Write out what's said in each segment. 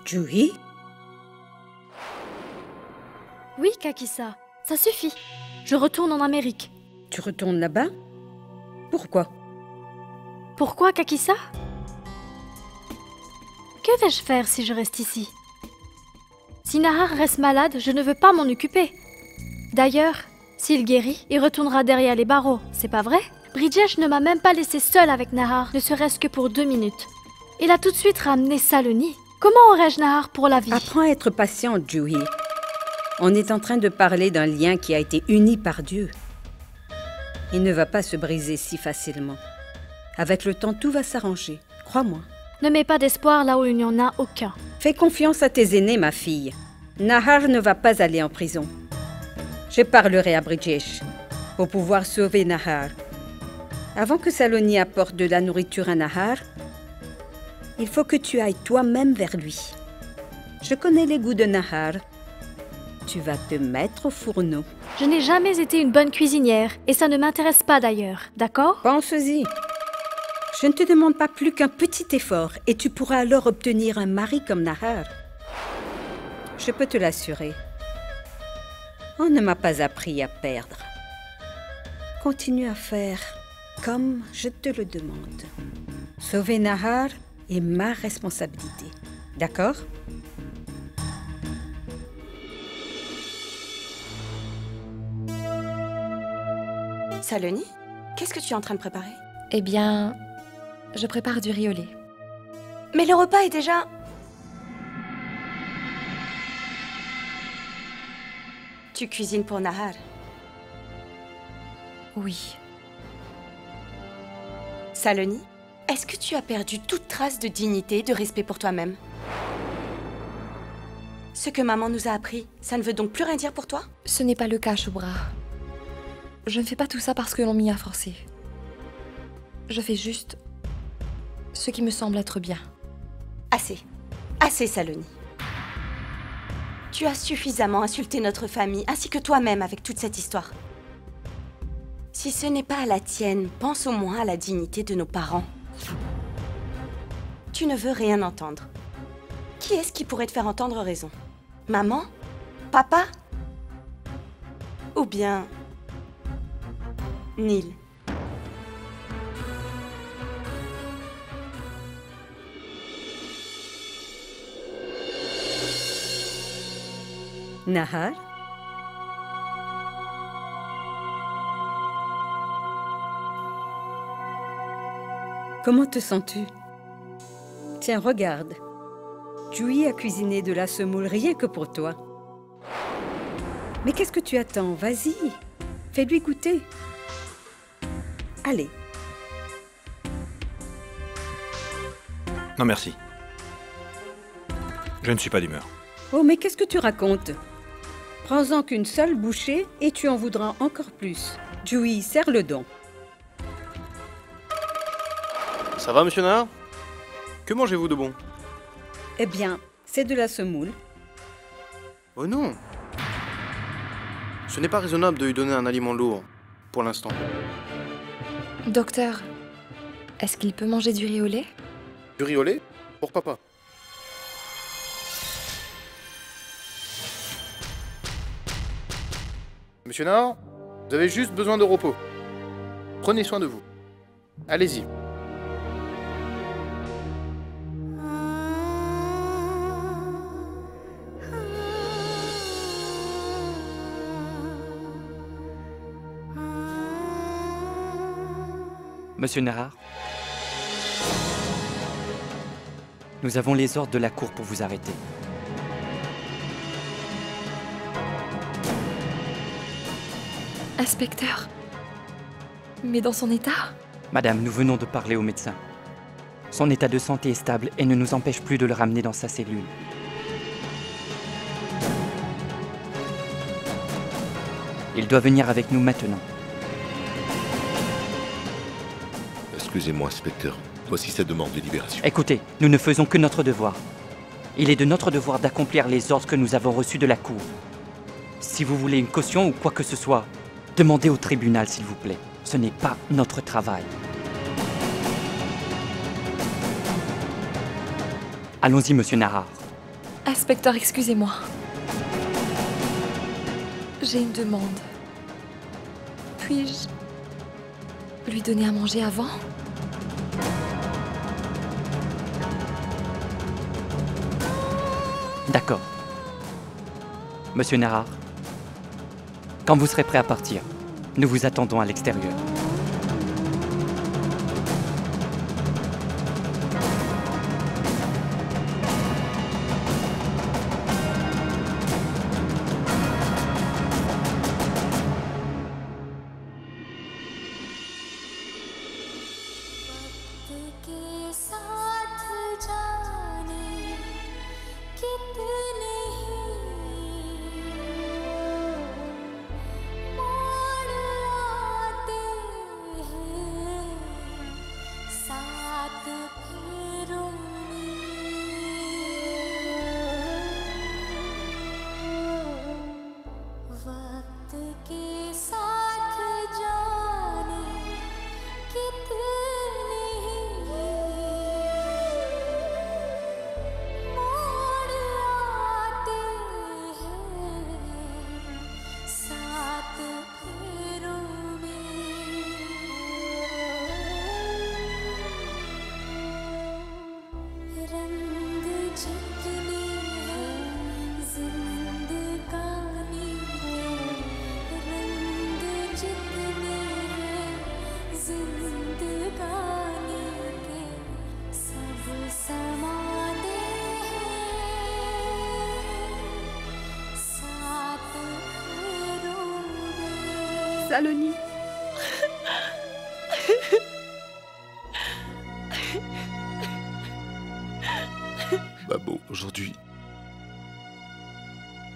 Juhi? Oui, Kakisa, ça suffit. Je retourne en Amérique. Tu retournes là-bas? Pourquoi? Pourquoi, Kakisa? Que vais-je faire si je reste ici? Si Nahar reste malade, je ne veux pas m'en occuper. D'ailleurs, s'il guérit, il retournera derrière les barreaux, c'est pas vrai? Bridgesh ne m'a même pas laissé seule avec Nahar, ne serait-ce que pour 2 minutes. Il a tout de suite ramené Saloni. Comment aurais-je Nahar pour la vie? Apprends à être patiente, Juhi. On est en train de parler d'un lien qui a été uni par Dieu. Il ne va pas se briser si facilement. Avec le temps, tout va s'arranger, crois-moi. Ne mets pas d'espoir là où il n'y en a aucun. Fais confiance à tes aînés, ma fille. Nahar ne va pas aller en prison. Je parlerai à Bridgesh pour pouvoir sauver Nahar. Avant que Saloni apporte de la nourriture à Nahar, il faut que tu ailles toi-même vers lui. Je connais les goûts de Nahar. Tu vas te mettre au fourneau. Je n'ai jamais été une bonne cuisinière, et ça ne m'intéresse pas d'ailleurs, d'accord? Pense-y. Je ne te demande pas plus qu'un petit effort, et tu pourras alors obtenir un mari comme Nahar. Je peux te l'assurer. On ne m'a pas appris à perdre. Continue à faire comme je te le demande. Sauver Nahar est ma responsabilité. D'accord? Saloni, qu'est-ce que tu es en train de préparer? Eh bien, je prépare du riz au lait. Mais le repas est déjà... Tu cuisines pour Nahar? Oui. Saloni, est-ce que tu as perdu toute trace de dignité et de respect pour toi-même? Ce que maman nous a appris, ça ne veut donc plus rien dire pour toi? Ce n'est pas le cas, Shubhra. Je ne fais pas tout ça parce que l'on m'y a forcé. Je fais juste ce qui me semble être bien. Assez. Assez, Saloni. Tu as suffisamment insulté notre famille, ainsi que toi-même avec toute cette histoire. Si ce n'est pas à la tienne, pense au moins à la dignité de nos parents. Tu ne veux rien entendre. Qui est-ce qui pourrait te faire entendre raison? Maman? Papa? Ou bien... Neil? Nahar? Comment te sens-tu? Tiens, regarde. Juhi a cuisiné de la semoule rien que pour toi. Mais qu'est-ce que tu attends? Vas-y, fais-lui goûter. Allez. Non, merci. Je ne suis pas d'humeur. Oh, mais qu'est-ce que tu racontes? Prends-en qu'une seule bouchée et tu en voudras encore plus. Juhi, serre-le donc. Ça va, monsieur Nahar? Que mangez-vous de bon? Eh bien, c'est de la semoule. Oh non! Ce n'est pas raisonnable de lui donner un aliment lourd, pour l'instant. Docteur, est-ce qu'il peut manger du riz au lait? Du riz au lait? Pour papa. Monsieur Nahar, vous avez juste besoin de repos. Prenez soin de vous. Allez-y. Monsieur Nahar, nous avons les ordres de la cour pour vous arrêter. Inspecteur. Mais dans son état? Madame, nous venons de parler au médecin. Son état de santé est stable et ne nous empêche plus de le ramener dans sa cellule. Il doit venir avec nous maintenant. Excusez-moi, inspecteur. Voici sa demande de libération. Écoutez, nous ne faisons que notre devoir. Il est de notre devoir d'accomplir les ordres que nous avons reçus de la cour. Si vous voulez une caution ou quoi que ce soit, demandez au tribunal, s'il vous plaît. Ce n'est pas notre travail. Allons-y, monsieur Nahar. Inspecteur, excusez-moi. J'ai une demande. Puis-je lui donner à manger avant? D'accord. Monsieur Nahar, quand vous serez prêt à partir, nous vous attendons à l'extérieur. Saloni. Babo, aujourd'hui,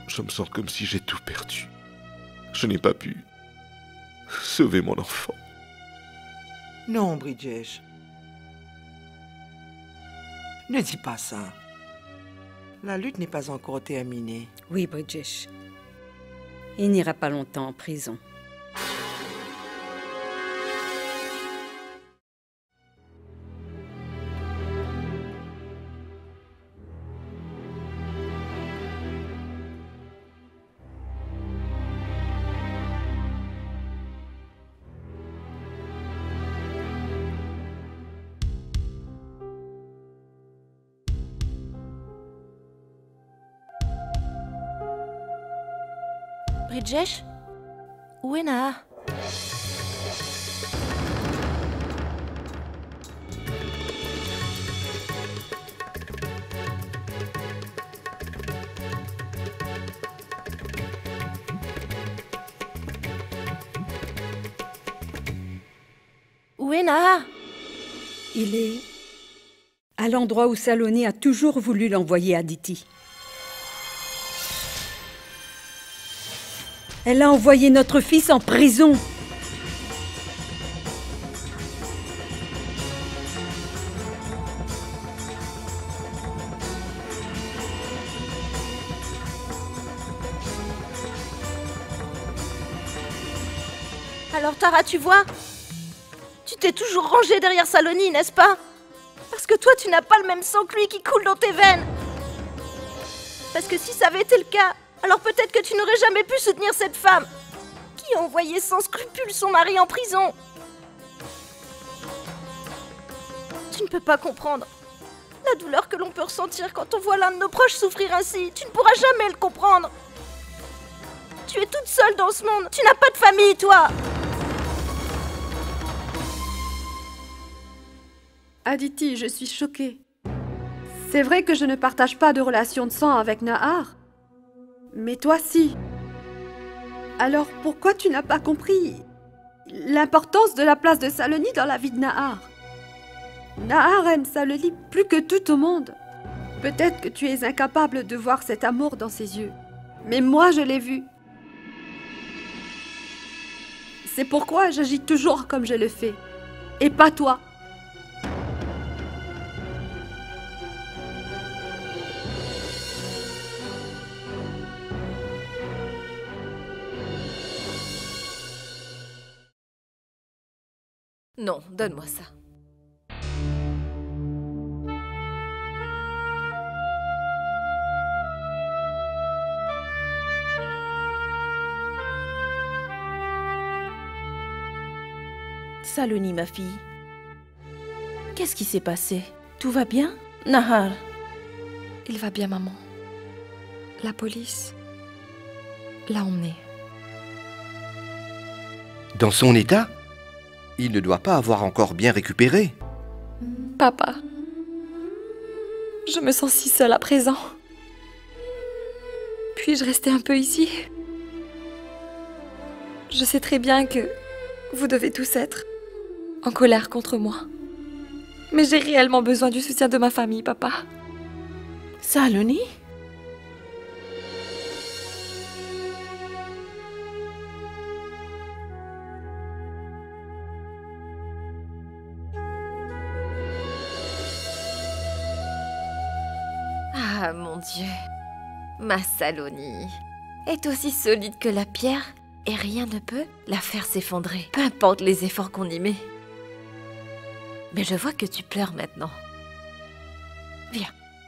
je me sens comme si j'ai tout perdu. Je n'ai pas pu sauver mon enfant. Non, Bridgesh. Ne dis pas ça. La lutte n'est pas encore terminée. Oui, Bridgesh. Il n'ira pas longtemps en prison. Bridgesh? Où est Nahar? Où est Nahar? Il est à l'endroit où Saloni a toujours voulu l'envoyer à Aditi. Elle a envoyé notre fils en prison. Alors Tara, tu vois? Tu t'es toujours rangée derrière Saloni, n'est-ce pas? Parce que toi, tu n'as pas le même sang que lui qui coule dans tes veines. Parce que si ça avait été le cas, alors peut-être que tu n'aurais jamais pu soutenir cette femme qui a envoyé sans scrupule son mari en prison. Tu ne peux pas comprendre la douleur que l'on peut ressentir quand on voit l'un de nos proches souffrir ainsi. Tu ne pourras jamais le comprendre. Tu es toute seule dans ce monde. Tu n'as pas de famille, toi. Aditi, je suis choquée. C'est vrai que je ne partage pas de relation de sang avec Nahar. Mais toi, si. Alors, pourquoi tu n'as pas compris l'importance de la place de Saloni dans la vie de Nahar? Nahar aime Saloni plus que tout au monde. Peut-être que tu es incapable de voir cet amour dans ses yeux. Mais moi, je l'ai vu. C'est pourquoi j'agis toujours comme je le fais. Et pas toi. Non, donne-moi ça. Saloni, ma fille. Qu'est-ce qui s'est passé? Tout va bien, Nahar? Il va bien, maman. La police l'a emmené. Dans son état, il ne doit pas avoir encore bien récupéré. Papa, je me sens si seule à présent. Puis-je rester un peu ici? Je sais très bien que vous devez tous être en colère contre moi. Mais j'ai réellement besoin du soutien de ma famille, papa. Saloni? Ah, mon Dieu. Ma Saloni est aussi solide que la pierre et rien ne peut la faire s'effondrer, peu importe les efforts qu'on y met. Mais je vois que tu pleures maintenant.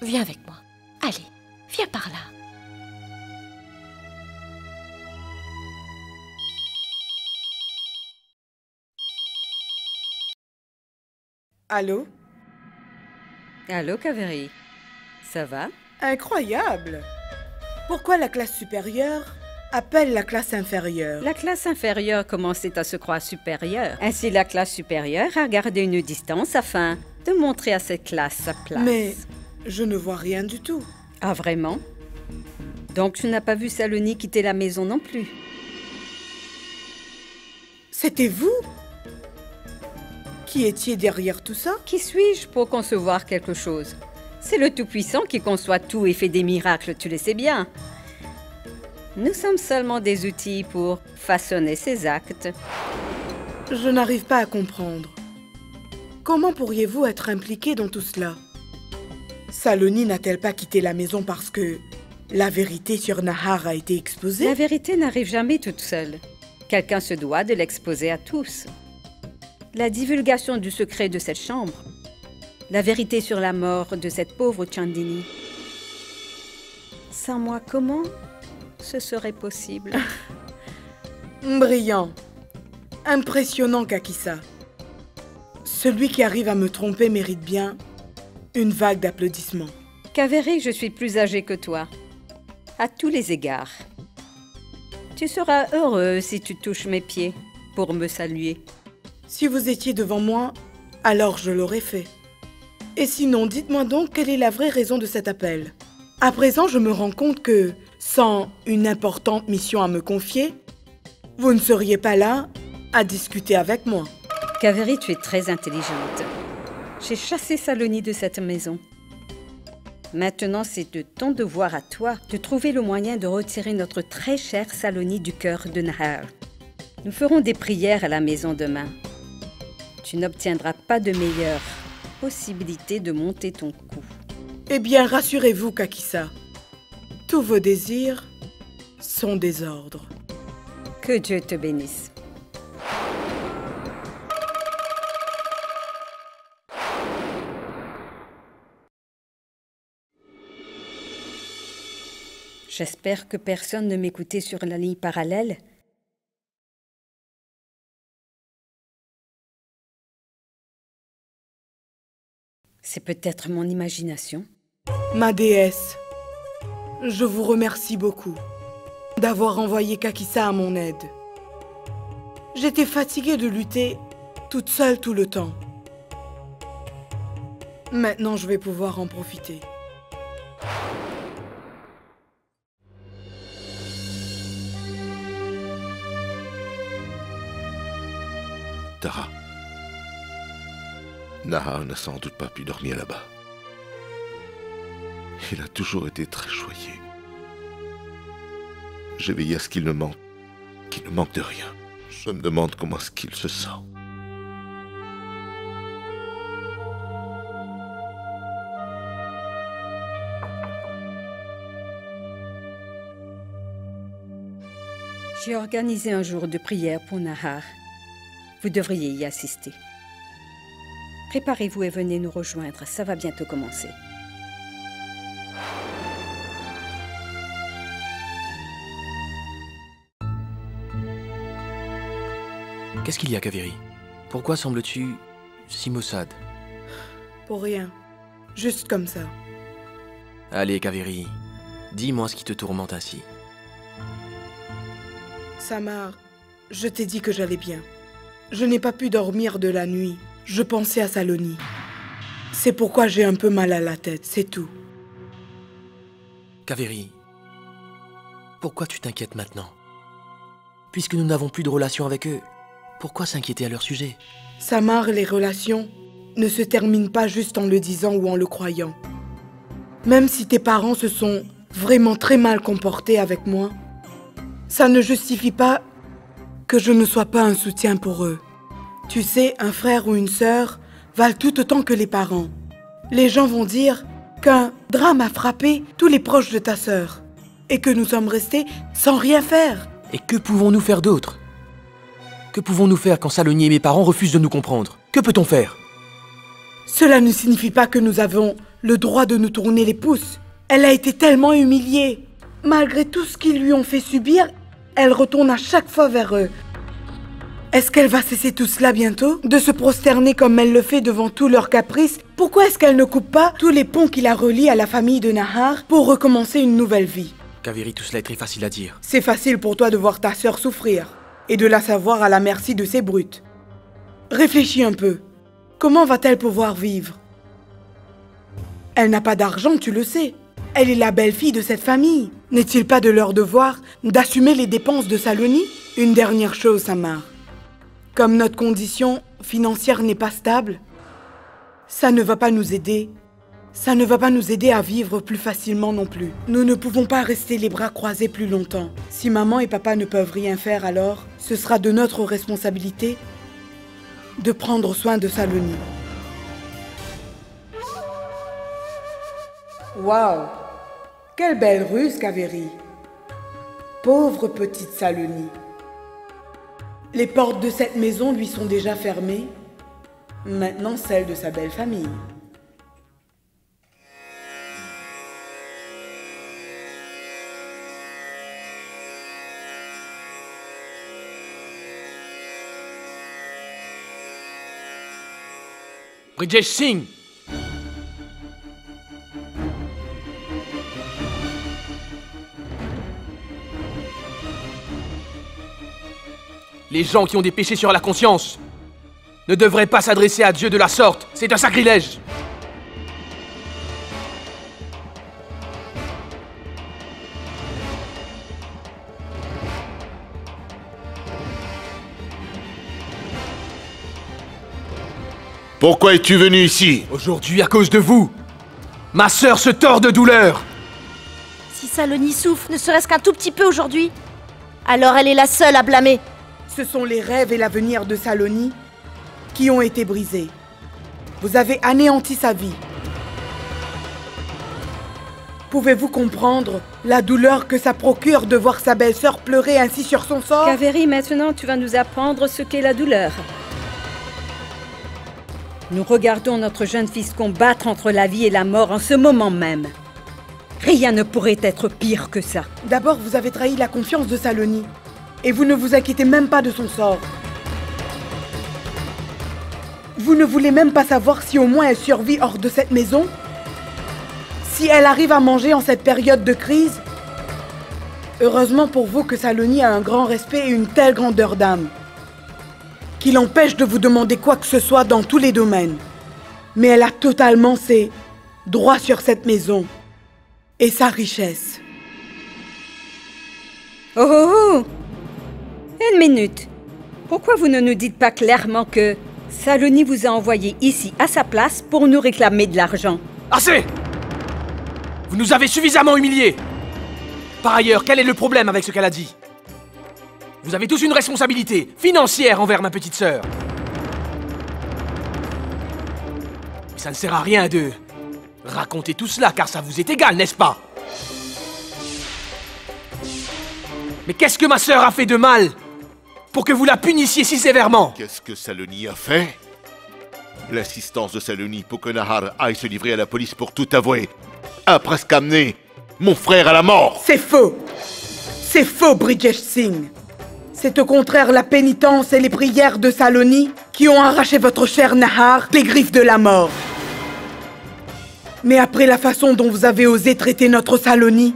Viens avec moi. Allez, viens par là. Allô? Allô, Kaveri? Ça va? Incroyable! Pourquoi la classe supérieure appelle la classe inférieure? La classe inférieure commençait à se croire supérieure. Ainsi, la classe supérieure a gardé une distance afin de montrer à cette classe sa place. Mais je ne vois rien du tout. Ah, vraiment? Donc, tu n'as pas vu Saloni quitter la maison non plus? C'était vous? Qui étiez derrière tout ça? Qui suis-je pour concevoir quelque chose? C'est le Tout-Puissant qui conçoit tout et fait des miracles, tu le sais bien. Nous sommes seulement des outils pour façonner ses actes. Je n'arrive pas à comprendre. Comment pourriez-vous être impliqué dans tout cela? Saloni n'a-t-elle pas quitté la maison parce que la vérité sur Nahar a été exposée? La vérité n'arrive jamais toute seule. Quelqu'un se doit de l'exposer à tous. La divulgation du secret de cette chambre, la vérité sur la mort de cette pauvre Chandini. Sans moi, comment ce serait possible? Brillant. Impressionnant, Kakissa. Celui qui arrive à me tromper mérite bien une vague d'applaudissements. Kaveri, je suis plus âgée que toi. À tous les égards. Tu seras heureux si tu touches mes pieds pour me saluer. Si vous étiez devant moi, alors je l'aurais fait. Et sinon, dites-moi donc quelle est la vraie raison de cet appel. À présent, je me rends compte que, sans une importante mission à me confier, vous ne seriez pas là à discuter avec moi. Kaveri, tu es très intelligente. J'ai chassé Saloni de cette maison. Maintenant, c'est de ton devoir à toi de trouver le moyen de retirer notre très chère Saloni du cœur de Nahar. Nous ferons des prières à la maison demain. Tu n'obtiendras pas de meilleure possibilité de monter ton coup. Eh bien, rassurez-vous, Kakissa. Tous vos désirs sont des ordres. Que Dieu te bénisse. J'espère que personne ne m'écoutait sur la ligne parallèle. C'est peut-être mon imagination. Ma déesse, je vous remercie beaucoup d'avoir envoyé Kakissa à mon aide. J'étais fatiguée de lutter toute seule tout le temps. Maintenant, je vais pouvoir en profiter. Tara. Nahar n'a sans doute pas pu dormir là-bas. Il a toujours été très choyé. J'ai veillé à ce qu'il ne manque de rien. Je me demande comment est-ce qu'il se sent. J'ai organisé un jour de prière pour Nahar. Vous devriez y assister. Préparez-vous et venez nous rejoindre, ça va bientôt commencer. Qu'est-ce qu'il y a, Kaveri? Pourquoi sembles-tu si maussade? Pour rien. Juste comme ça. Allez, Kaveri, dis-moi ce qui te tourmente ainsi. Samar, je t'ai dit que j'allais bien. Je n'ai pas pu dormir de la nuit. Je pensais à Saloni. C'est pourquoi j'ai un peu mal à la tête, c'est tout. Kaveri, pourquoi tu t'inquiètes maintenant? Puisque nous n'avons plus de relation avec eux, pourquoi s'inquiéter à leur sujet? Samar, les relations ne se terminent pas juste en le disant ou en le croyant. Même si tes parents se sont vraiment très mal comportés avec moi, ça ne justifie pas que je ne sois pas un soutien pour eux. Tu sais, un frère ou une sœur valent tout autant que les parents. Les gens vont dire qu'un drame a frappé tous les proches de ta sœur et que nous sommes restés sans rien faire. Et que pouvons-nous faire d'autre? Que pouvons-nous faire quand Saloni et mes parents refusent de nous comprendre? Que peut-on faire? Cela ne signifie pas que nous avons le droit de nous tourner les pouces. Elle a été tellement humiliée. Malgré tout ce qu'ils lui ont fait subir, elle retourne à chaque fois vers eux. Est-ce qu'elle va cesser tout cela bientôt? De se prosterner comme elle le fait devant tous leurs caprices? Pourquoi est-ce qu'elle ne coupe pas tous les ponts qui la relient à la famille de Nahar pour recommencer une nouvelle vie? Kaveri, tout cela est très facile à dire. C'est facile pour toi de voir ta sœur souffrir et de la savoir à la merci de ces brutes. Réfléchis un peu. Comment va-t-elle pouvoir vivre? Elle n'a pas d'argent, tu le sais. Elle est la belle-fille de cette famille. N'est-il pas de leur devoir d'assumer les dépenses de Saloni? Une dernière chose, Samar. Comme notre condition financière n'est pas stable, ça ne va pas nous aider. Ça ne va pas nous aider à vivre plus facilement non plus. Nous ne pouvons pas rester les bras croisés plus longtemps. Si maman et papa ne peuvent rien faire, alors ce sera de notre responsabilité de prendre soin de Saloni. Waouh! Quelle belle ruse, Kaveri! Pauvre petite Saloni. Les portes de cette maison lui sont déjà fermées. Maintenant, celles de sa belle famille. Brijesh Singh! Les gens qui ont des péchés sur la conscience ne devraient pas s'adresser à Dieu de la sorte. C'est un sacrilège. Pourquoi es-tu venu ici? Aujourd'hui, à cause de vous, ma sœur se tord de douleur. Si Saloni souffre, ne serait-ce qu'un tout petit peu aujourd'hui, alors elle est la seule à blâmer. Ce sont les rêves et l'avenir de Saloni qui ont été brisés. Vous avez anéanti sa vie. Pouvez-vous comprendre la douleur que ça procure de voir sa belle-sœur pleurer ainsi sur son sort? Kaveri, maintenant tu vas nous apprendre ce qu'est la douleur. Nous regardons notre jeune fils combattre entre la vie et la mort en ce moment même. Rien ne pourrait être pire que ça. D'abord, vous avez trahi la confiance de Saloni. Et vous ne vous inquiétez même pas de son sort. Vous ne voulez même pas savoir si au moins elle survit hors de cette maison? Si elle arrive à manger en cette période de crise? Heureusement pour vous que Saloni a un grand respect et une telle grandeur d'âme qui l'empêche de vous demander quoi que ce soit dans tous les domaines. Mais elle a totalement ses droits sur cette maison et sa richesse. Oh oh oh! Une minute. Pourquoi vous ne nous dites pas clairement que Saloni vous a envoyé ici à sa place pour nous réclamer de l'argent? Assez! Vous nous avez suffisamment humiliés. Par ailleurs, quel est le problème avec ce qu'elle a dit? Vous avez tous une responsabilité financière envers ma petite sœur. Mais ça ne sert à rien de raconter tout cela, car ça vous est égal, n'est-ce pas? Mais qu'est-ce que ma sœur a fait de mal pour que vous la punissiez si sévèrement? Qu'est-ce que Saloni a fait? L'assistance de Saloni pour que Nahar aille se livrer à la police pour tout avouer a presque amené mon frère à la mort. C'est faux! C'est faux, Brijesh Singh! C'est au contraire la pénitence et les prières de Saloni qui ont arraché votre cher Nahar des griffes de la mort. Mais après la façon dont vous avez osé traiter notre Saloni,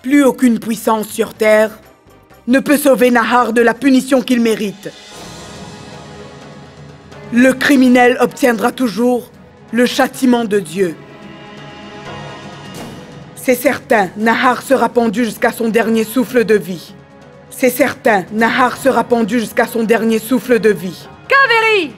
plus aucune puissance sur Terre ne peut sauver Nahar de la punition qu'il mérite. Le criminel obtiendra toujours le châtiment de Dieu. C'est certain, Nahar sera pendu jusqu'à son dernier souffle de vie. C'est certain, Nahar sera pendu jusqu'à son dernier souffle de vie. Kaveri!